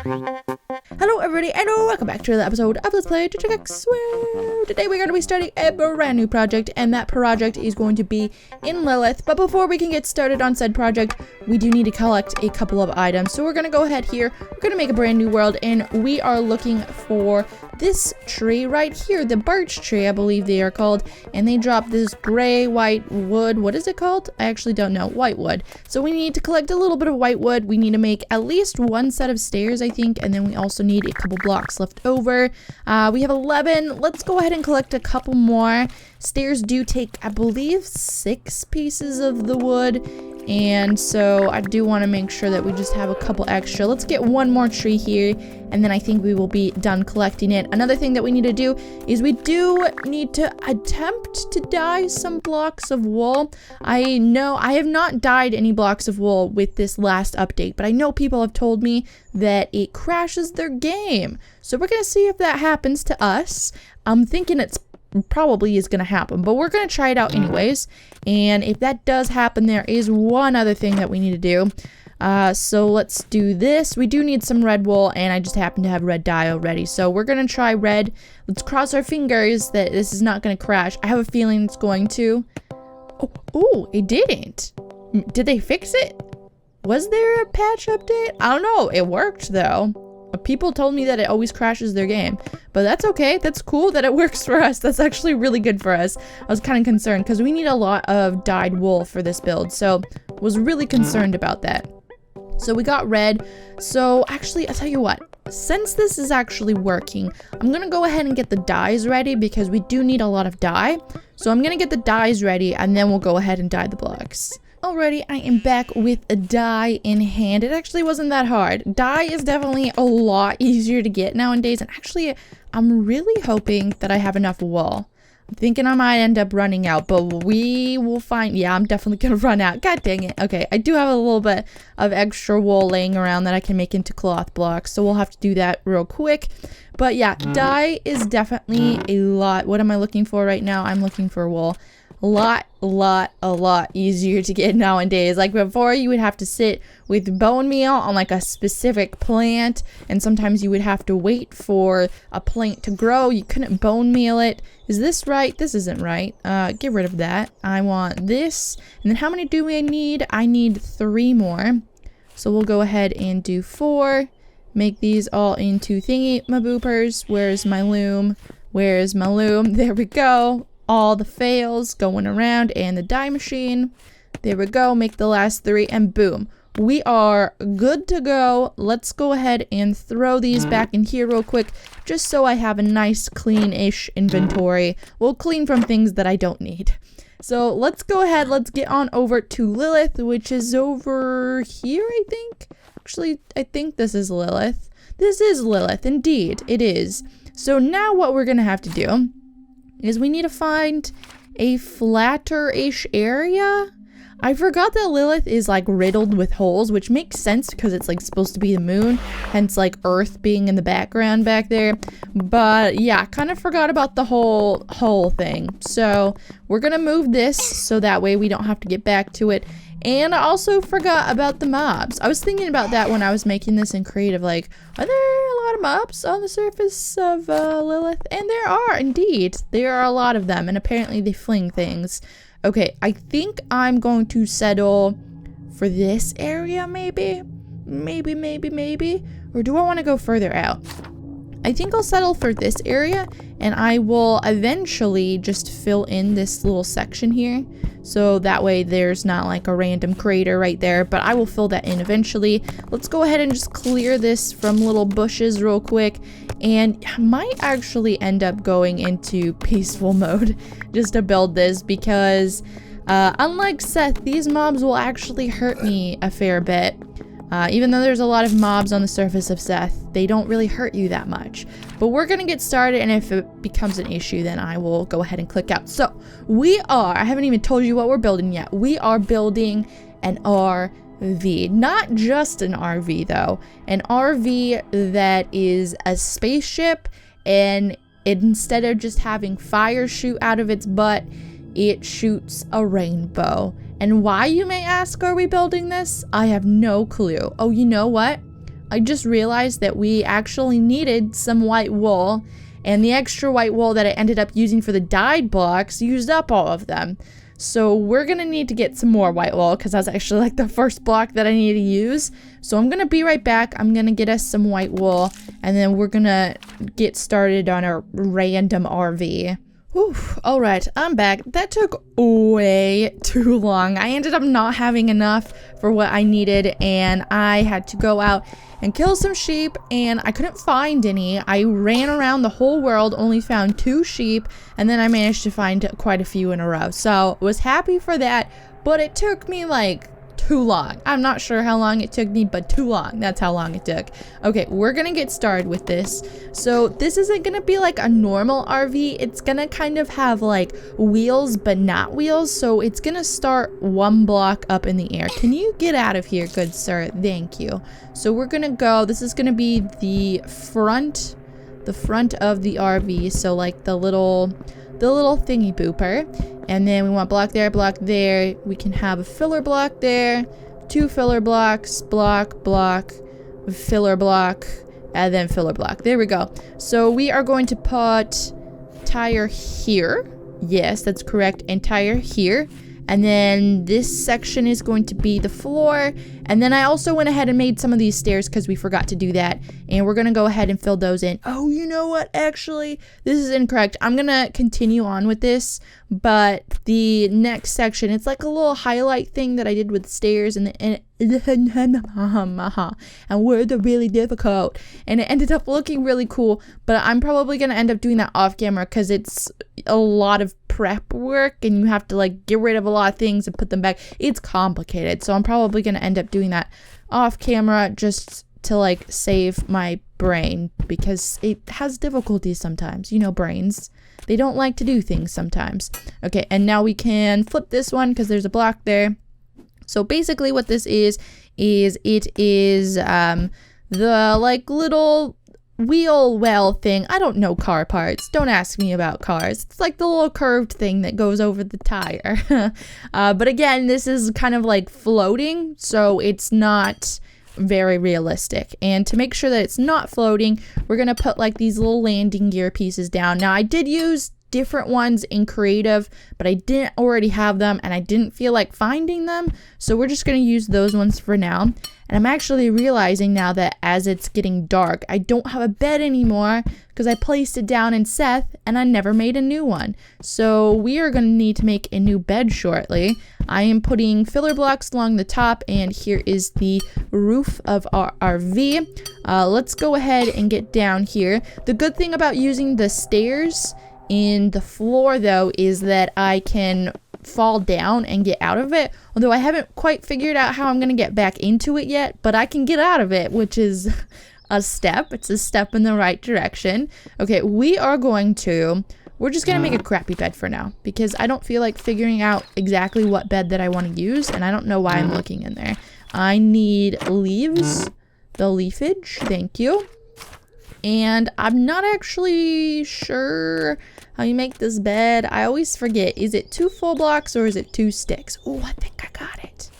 Hello everybody and welcome back to another episode of Let's Play Technica AT2020. Today we're going to be starting a brand new project, and that project is going to be in Lilith. But before we can get started on said project, we do need to collect a couple of items. So we're going to go ahead here, we're going to make a brand new world, and we are looking for this tree right here, the birch tree I believe they are called, and they drop this gray white wood. What is it called? I actually don't know. White wood. So we need to collect a little bit of white wood. We need to make at least one set of stairs, I think, and then we also need a couple blocks left over. We have 11. Let's go ahead and collect a couple more. Stairs do take, I believe, 6 pieces of the wood, and so I do want to make sure that we just have a couple extra. Let's get one more tree here, and then I think we will be done collecting it. Another thing that we need to do is we do need to attempt to dye some blocks of wool. I know I have not dyed any blocks of wool with this last update, but I know people have told me that it crashes their game. So we're going to see if that happens to us. I'm thinking it's probably is going to happen, but we're going to try it out anyways. And if that does happen, there is one other thing that we need to do. So let's do this. We do need some red wool, and I just happen to have red dye already, so we're going to try red. Let's cross our fingers that this is not going to crash. I have a feeling it's going to. Oh, it didn't. Did they fix it? Was there a patch update? I don't know. It worked though. People told me that it always crashes their game, but that's okay. That's cool that it works for us. That's actually really good for us. I was kind of concerned because we need a lot of dyed wool for this build, so was really concerned about that. So we got red. So actually, I'll tell you what, since this is actually working, I'm gonna go ahead and get the dyes ready because we do need a lot of dye. So I'm gonna get the dyes ready, and then we'll go ahead and dye the blocks. Alrighty, I am back with a dye in hand. It actually wasn't that hard. Dye is definitely a lot easier to get nowadays, and actually I'm really hoping that I have enough wool. I'm thinking I might end up running out, but we will find. Yeah, I'm definitely gonna run out. God dang it. Okay, I do have a little bit of extra wool laying around that I can make into cloth blocks, so we'll have to do that real quick. But yeah, dye is definitely a lot. What am I looking for right now? I'm looking for wool. A lot easier to get nowadays. Like before, you would have to sit with bone meal on like a specific plant, and sometimes you would have to wait for a plant to grow. You couldn't bone meal it. Is this right? This isn't right. Get rid of that. I want this. And then how many do we need? I need 3 more. So we'll go ahead and do 4. Make these all into thingy my boopers. Where's my loom? Where's my loom? There we go. All the fails going around, and the dye machine. There we go. Make the last 3, and boom, we are good to go. Let's go ahead and throw these back in here real quick, just so I have a nice clean-ish inventory. We'll clean from things that I don't need. So let's go ahead. Let's get on over to Lilith, which is over here, I think. Actually, I think this is Lilith. This is Lilith, indeed. It is. So now what we're gonna have to do is we need to find a flatter-ish area. I forgot that Lilith is like riddled with holes, which makes sense because it's like supposed to be the moon, hence like Earth being in the background back there. But yeah, kind of forgot about the whole hole thing. So we're gonna move this so that way we don't have to get back to it. And I also forgot about the mobs. I was thinking about that when I was making this in creative, like, are there a lot of mobs on the surface of Lilith? And there are, indeed. There are a lot of them, and apparently they fling things. Okay, I think I'm going to settle for this area, maybe? Maybe. Or do I want to go further out? I think I'll settle for this area, and I will eventually just fill in this little section here. So that way there's not like a random crater right there, but I will fill that in eventually. Let's go ahead and just clear this from little bushes real quick, and I might actually end up going into peaceful mode just to build this because unlike Seth, these mobs will actually hurt me a fair bit. Even though there's a lot of mobs on the surface of Seth, they don't really hurt you that much. But we're gonna get started, and if it becomes an issue, then I will go ahead and click out. So I haven't even told you what we're building yet. We are building an RV. Not just an RV though, an RV that is a spaceship, and instead of just having fire shoot out of its butt, it shoots a rainbow. And why, you may ask, are we building this? I have no clue. Oh, you know what? I just realized that we actually needed some white wool, and the extra white wool that I ended up using for the dyed blocks used up all of them. So we're gonna need to get some more white wool because that's actually like the first block that I need to use. So I'm gonna be right back. I'm gonna get us some white wool, and then we're gonna get started on our random RV. Whew. All right, I'm back. That took way too long. I ended up not having enough for what I needed, and I had to go out and kill some sheep, and I couldn't find any. I ran around the whole world, only found 2 sheep, and then I managed to find quite a few in a row. So I was happy for that, but it took me like too long. I'm not sure how long it took me, but too long. That's how long it took. Okay, we're gonna get started with this. So this isn't gonna be like a normal RV. It's gonna kind of have like wheels, but not wheels. So it's gonna start 1 block up in the air. Can you get out of here, good sir? Thank you. So we're gonna go, this is gonna be the front of the RV. So like the little thingy booper. And then we want block there, block there. We can have a filler block there, 2 filler blocks, block, filler block, and then filler block. There we go. So we are going to put tire here. Yes, that's correct. And tire here. And then this section is going to be the floor. And then I also went ahead and made some of these stairs because we forgot to do that. And we're going to go ahead and fill those in. Oh, you know what? Actually, this is incorrect. I'm going to continue on with this. But the next section, it's like a little highlight thing that I did with stairs. And words are really difficult. And it ended up looking really cool. But I'm probably going to end up doing that off camera because it's a lot of prep work and you have to like get rid of a lot of things and put them back. It's complicated, so I'm probably gonna end up doing that off camera just to like save my brain because it has difficulties sometimes. You know, brains, they don't like to do things sometimes. Okay, and now we can flip this one because there's a block there. So basically what this is it is the like little wheel well thing. I don't know car parts. Don't ask me about cars. It's like the little curved thing that goes over the tire. But again, this is kind of like floating, so it's not very realistic. And to make sure that it's not floating, we're gonna put like these little landing gear pieces down. Now I did use different ones in creative, but I didn't already have them and I didn't feel like finding them, so we're just gonna use those ones for now. And I'm actually realizing now that as it's getting dark, I don't have a bed anymore because I placed it down in Seth and I never made a new one. So we are going to need to make a new bed shortly. I am putting filler blocks along the top, and here is the roof of our RV. Let's go ahead and get down here. The good thing about using the stairs in the floor though is that I can fall down and get out of it, although I haven't quite figured out how I'm gonna get back into it yet, but I can get out of it, which is a step. It's a step in the right direction. Okay, we're just gonna make a crappy bed for now because I don't feel like figuring out exactly what bed that I want to use, and I don't know why I'm looking in there. I need leaves, the leafage, thank you. And I'm not actually sure how you make this bed. I always forget. Is it 2 full blocks or is it 2 sticks? Oh, I think I got it.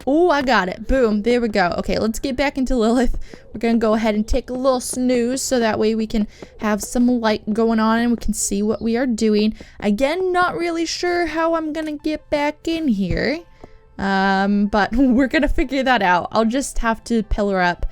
Oh, I got it. Boom. There we go. Okay, let's get back into Lilith. We're going to go ahead and take a little snooze so that way we can have some light going on and we can see what we are doing. Again, not really sure how I'm going to get back in here. But we're going to figure that out. I'll just have to pillar up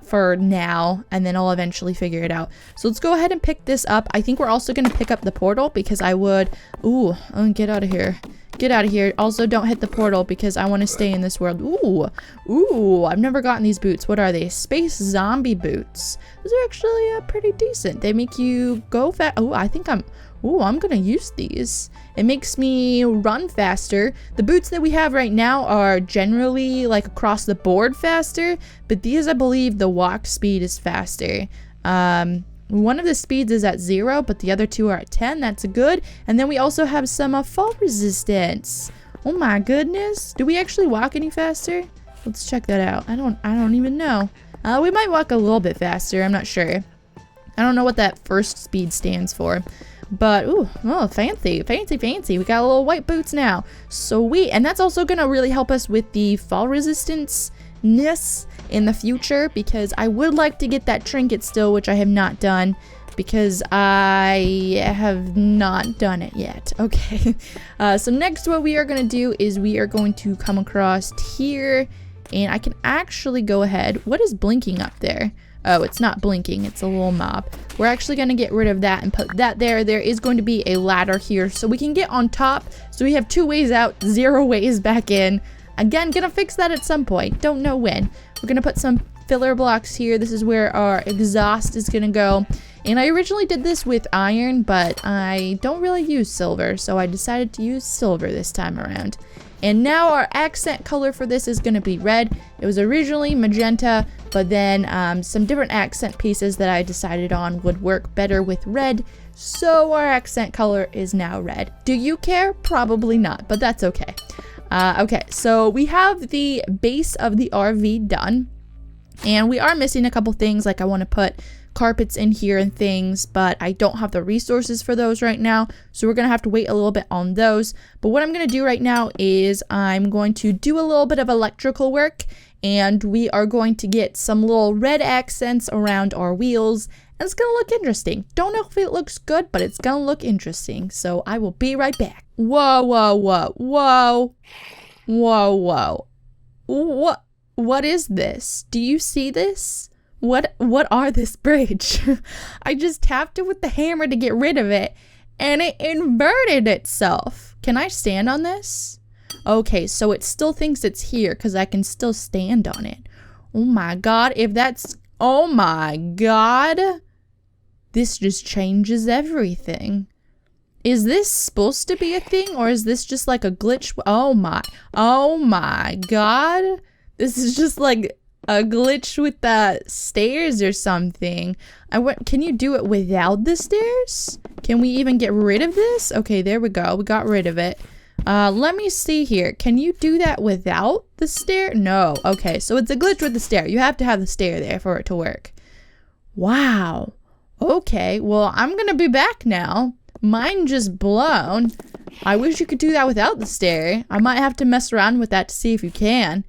for now, and then I'll eventually figure it out. So let's go ahead and pick this up. I think we're also going to pick up the portal because I would... Ooh, get out of here. Get out of here. Also, don't hit the portal because I want to stay in this world. Ooh, I've never gotten these boots. What are they? Space zombie boots. Those are actually pretty decent. They make you go fast. Oh, I think I'm gonna use these. It makes me run faster. The boots that we have right now are generally like across the board faster, but these, I believe the walk speed is faster. One of the speeds is at 0, but the other 2 are at 10. That's good. And then we also have some fall resistance. Oh my goodness. Do we actually walk any faster? Let's check that out. I don't even know. We might walk a little bit faster. I'm not sure. I don't know what that first speed stands for. But, fancy. We got little white boots now. Sweet. And that's also going to really help us with the fall resistance ness in the future, because I would like to get that trinket still, which I have not done, because I have not done it yet. Okay, so next what we are going to do is we are going to come across here, and I can actually go ahead. What is blinking up there? Oh, it's not blinking, it's a little mob. We're actually going to get rid of that and put that there. There is going to be a ladder here so we can get on top. So we have 2 ways out, 0 ways back in. Again, gonna fix that at some point. Don't know when. We're gonna put some filler blocks here. This is where our exhaust is gonna go. And I originally did this with iron, but I don't really use silver, so I decided to use silver this time around. And now our accent color for this is gonna be red. It was originally magenta, but then some different accent pieces that I decided on would work better with red. So our accent color is now red. Do you care? Probably not, but that's okay. Okay, so we have the base of the RV done, and we are missing a couple things. Like I want to put carpets in here and things, but I don't have the resources for those right now, so we're gonna have to wait a little bit on those. But what I'm gonna do right now is I'm going to do a little bit of electrical work, and we are going to get some little red accents around our wheels, and it's gonna look interesting. Don't know if it looks good, but it's gonna look interesting, so I will be right back. Whoa, whoa, whoa, whoa, whoa, whoa. What is this? Do you see this? What are this bridge? I just tapped it with the hammer to get rid of it, and it inverted itself. Can I stand on this? Okay, so it still thinks it's here because I can still stand on it. Oh my god, oh my god. This just changes everything. Is this supposed to be a thing, or is this just like a glitch? Oh my god. This is just like a glitch with the stairs or something. Can you do it without the stairs? Can we even get rid of this? Okay, there we go. We got rid of it. Let me see here. Can you do that without the stair? No. Okay, so it's a glitch with the stair. You have to have the stair there for it to work. Wow. Okay, well, I'm gonna be back now. Mine just blown. I wish you could do that without the stair. I might have to mess around with that to see if you can.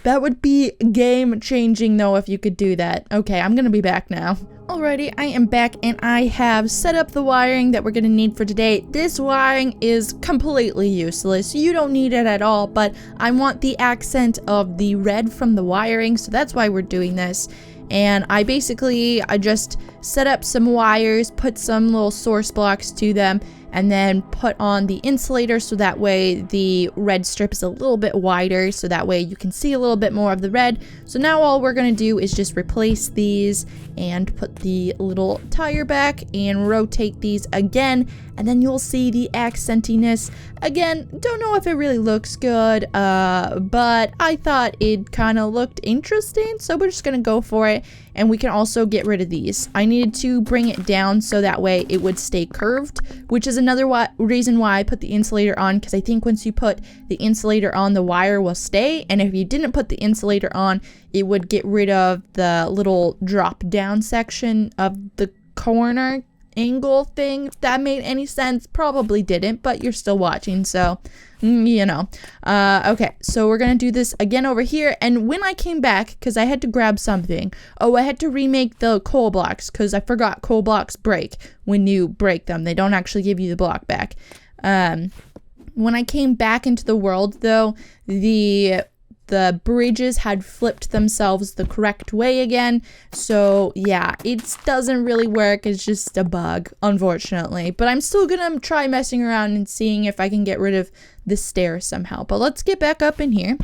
That would be game changing though if you could do that. Okay, I'm gonna be back now. Alrighty, I am back and I have set up the wiring that we're gonna need for today. This wiring is completely useless. You don't need it at all, but I want the accent of the red from the wiring, so that's why we're doing this. And I just set up some wires, put some little source blocks to them, and then put on the insulator so that way the red strip is a little bit wider, so that way you can see a little bit more of the red. So now all we're going to do is just replace these and put the little tire back and rotate these again, and then you'll see the accentiness. Again, don't know if it really looks good, but I thought it kind of looked interesting, so we're just going to go for it. And we can also get rid of these. I needed to bring it down so that way it would stay curved, which is another reason why I put the insulator on, because I think once you put the insulator on, the wire will stay, and if you didn't put the insulator on, it would get rid of the little drop down section of the corner angle thing. If that made any sense. Probably didn't, but you're still watching, so you know. Okay, so we're gonna do this again over here, and when I came back, because I had to grab something. Oh, I had to remake the coal blocks, because I forgot coal blocks break when you break them. They don't actually give you the block back. When I came back into the world though, the bridges had flipped themselves the correct way again. So yeah, it doesn't really work. It's just a bug, unfortunately. But I'm still gonna try messing around and seeing if I can get rid of the stairs somehow. But let's get back up in here.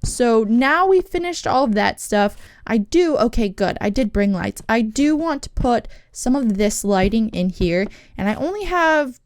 So now we finished all of that stuff. Okay, good. I did bring lights. I do want to put some of this lighting in here. And I only have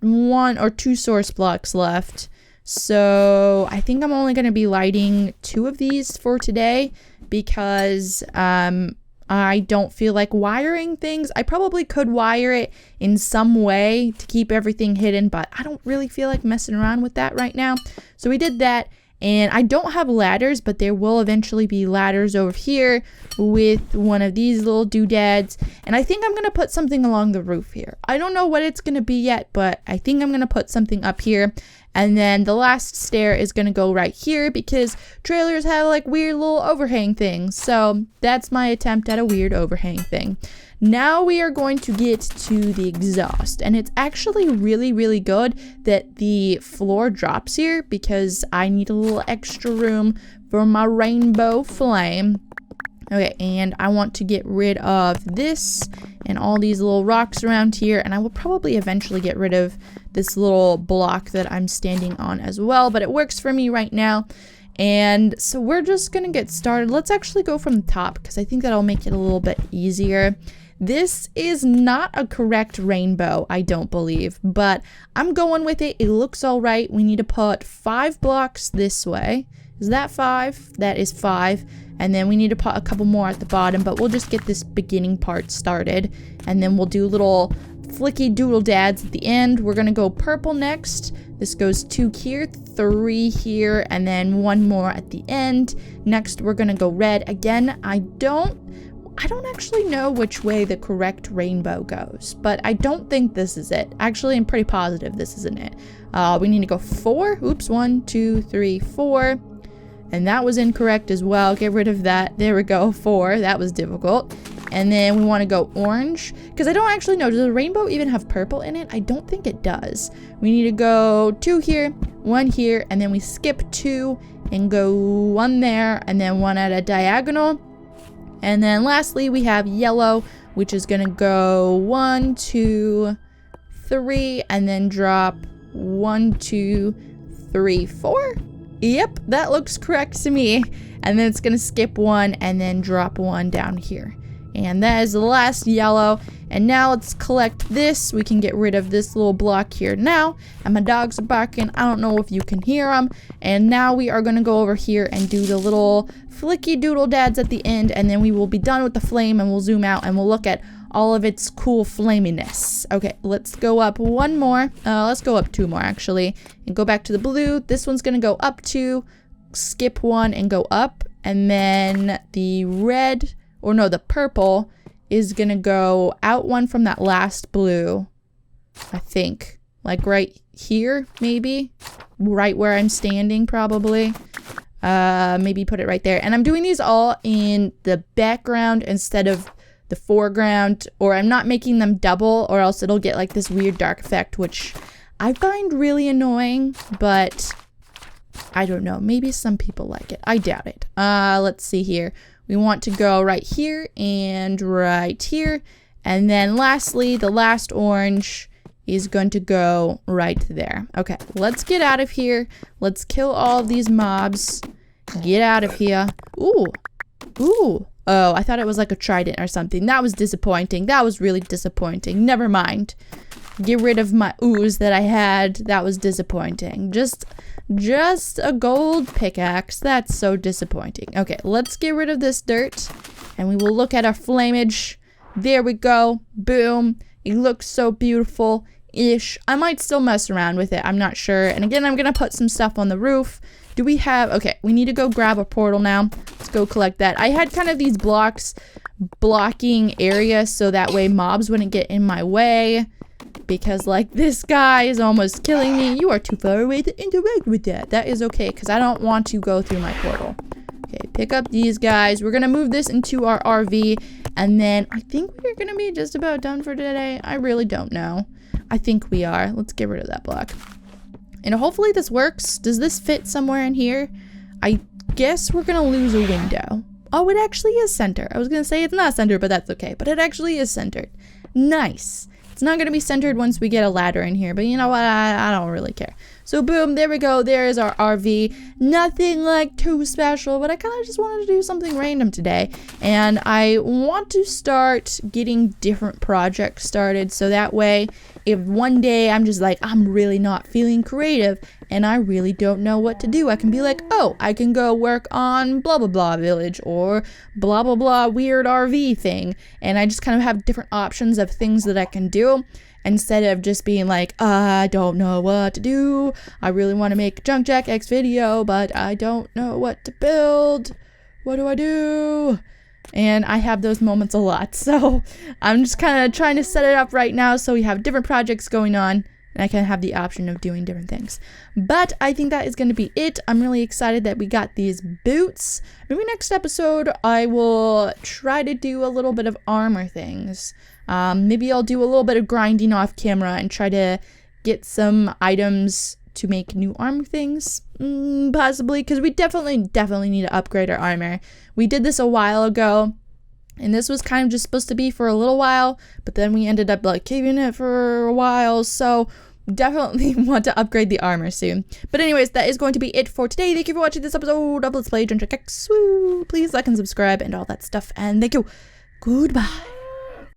1 or 2 source blocks left. So I think I'm only going to be lighting 2 of these for today because I don't feel like wiring things. I probably could wire it in some way to keep everything hidden, but I don't really feel like messing around with that right now. So we did that, And I don't have ladders, but there will eventually be ladders over here with one of these little doodads. And I think I'm going to put something along the roof here. I don't know what it's going to be yet, but I think I'm going to put something up here. And then the last stair is going to go right here because trailers have like weird little overhang things. So that's my attempt at a weird overhang thing. Now we are going to get to the exhaust, and it's actually really, really good that the floor drops here because I need a little extra room for my rainbow flame. Okay, and I want to get rid of this and all these little rocks around here, and I will probably eventually get rid of this little block that I'm standing on as well, but it works for me right now. And so we're just gonna get started. Let's actually go from the top because I think that'll make it a little bit easier. This is not a correct rainbow, I don't believe, but I'm going with it. It looks all right. We need to put 5 blocks this way. Is that 5? That is 5. And then we need to put a couple more at the bottom, but we'll just get this beginning part started. And then we'll do little flicky doodle dads at the end. We're gonna go purple next. This goes 2 here, 3 here, and then 1 more at the end. Next, we're gonna go red. Again, I don't actually know which way the correct rainbow goes, but I don't think this is it. Actually, I'm pretty positive this isn't it. We need to go 4. Oops, 1, 2, 3, 4. And that was incorrect as well. Get rid of that. There we go, 4. That was difficult. And then we want to go orange, because I don't actually know. Does the rainbow even have purple in it? I don't think it does. We need to go 2 here, 1 here, and then we skip 2 and go 1 there, and then 1 at a diagonal. And then lastly, we have yellow, which is going to go 1, 2, 3, and then drop 1, 2, 3, 4. Yep, that looks correct to me. And then it's going to skip 1 and then drop 1 down here. And that is the last yellow. And now let's collect this. We can get rid of this little block here now. And my dogs are barking. I don't know if you can hear them. And now we are going to go over here and do the little flicky doodle dads at the end. And then we will be done with the flame, and we'll zoom out and we'll look at all of its cool flaminess. Okay, let's go up 1 more. Let's go up 2 more actually. And go back to the blue. This one's going to go up 2, skip 1 and go up. And then the red, or no, the purple is gonna go out 1 from that last blue, I think. Like right here, maybe? Right where I'm standing, probably. Maybe put it right there. And I'm doing these all in the background instead of the foreground, or I'm not making them double, or else it'll get like this weird dark effect, which I find really annoying, but I don't know. Maybe some people like it. I doubt it. Let's see here. We want to go right here and right here. And then lastly, the last orange is going to go right there. Okay, let's get out of here. Let's kill all of these mobs. Get out of here. Ooh. Ooh. Oh, I thought it was like a trident or something. That was disappointing. That was really disappointing. Never mind. Get rid of my ooze that I had. That was disappointing. Just a gold pickaxe. That's so disappointing. Okay, let's get rid of this dirt and we will look at our flamage. There we go. Boom. It looks so beautiful-ish. I might still mess around with it. I'm not sure. And again, I'm going to put some stuff on the roof. Do we have... Okay, we need to go grab a portal now. Let's go collect that. I had kind of these blocks blocking areas so that way mobs wouldn't get in my way. Because, like, this guy is almost killing me. You are too far away to interact with that. That is okay, because I don't want to go through my portal. Okay, pick up these guys. We're going to move this into our RV. And then I think we're going to be just about done for today. I really don't know. I think we are. Let's get rid of that block. And hopefully this works. Does this fit somewhere in here? I guess we're going to lose a window. Oh, it actually is centered. I was going to say it's not centered, but that's okay. But it actually is centered. Nice. It's not going to be centered once we get a ladder in here, but you know what? I don't really care. So boom, there we go. There is our RV. Nothing like too special, but I kind of just wanted to do something random today. And I want to start getting different projects started so that way if one day I'm just like, I'm really not feeling creative and I really don't know what to do, I can be like, oh, I can go work on blah, blah, blah village or blah, blah, blah weird RV thing. And I just kind of have different options of things that I can do. instead of just being like, I don't know what to do. I really want to make a Junk Jack X video, but I don't know what to build. What do I do? And I have those moments a lot. So I'm just kind of trying to set it up right now so we have different projects going on and I can have the option of doing different things. But I think that is going to be it. I'm really excited that we got these boots. Maybe next episode I will try to do a little bit of armor things. Maybe I'll do a little bit of grinding off camera and try to get some items to make new armor things. Possibly, because we definitely need to upgrade our armor. We did this a while ago. And this was kind of just supposed to be for a little while, but then we ended up like keeping it for a while, so definitely want to upgrade the armor soon. But anyways, that is going to be it for today. Thank you for watching this episode of Let's Play Junk Jack X. Woo! Please like and subscribe and all that stuff, and thank you. Goodbye.